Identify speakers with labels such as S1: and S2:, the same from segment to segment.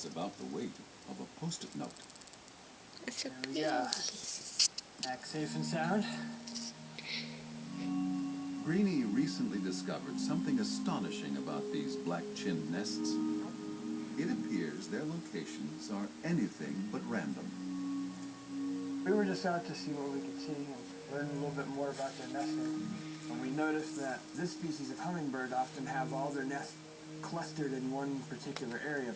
S1: It's about the weight of a Post-it note.
S2: It's a
S3: There we go. Back safe and sound.
S1: Greenie recently discovered something astonishing about these black-chinned nests. It appears their locations are anything but random.
S3: We were just out to see what we could see and learn a little bit more about their nesting. And we noticed that this species of hummingbird often have all their nests clustered in one particular area.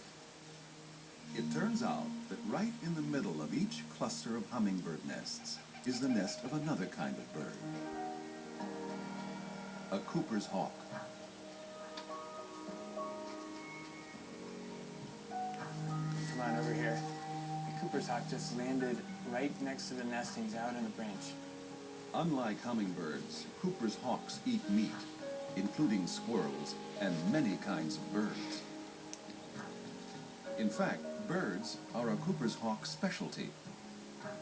S1: It turns out that right in the middle of each cluster of hummingbird nests is the nest of another kind of bird, a Cooper's hawk.
S3: Come on over here. The Cooper's hawk just landed right next to the nestings out on a branch.
S1: Unlike hummingbirds, Cooper's hawks eat meat, including squirrels and many kinds of birds. In fact, birds are a Cooper's hawk specialty.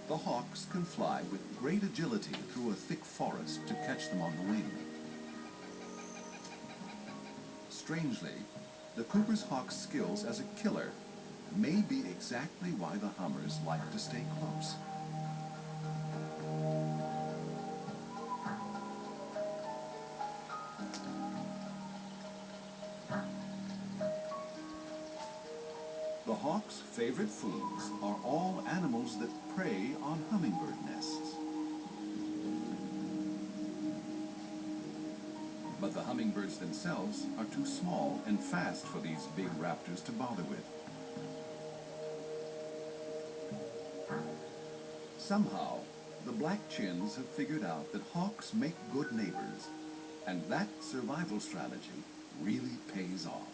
S1: The hawks can fly with great agility through a thick forest to catch them on the wing. Strangely, the Cooper's hawk's skills as a killer may be exactly why the hummers like to stay close. The hawk's favorite foods are all animals that prey on hummingbird nests. But the hummingbirds themselves are too small and fast for these big raptors to bother with. Somehow, the black chins have figured out that hawks make good neighbors, and that survival strategy really pays off.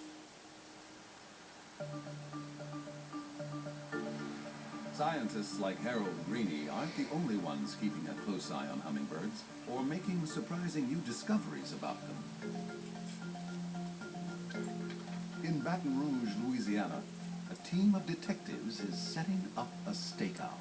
S1: Scientists like Harold Greenie aren't the only ones keeping a close eye on hummingbirds or making surprising new discoveries about them. In Baton Rouge, Louisiana, a team of detectives is setting up a stakeout.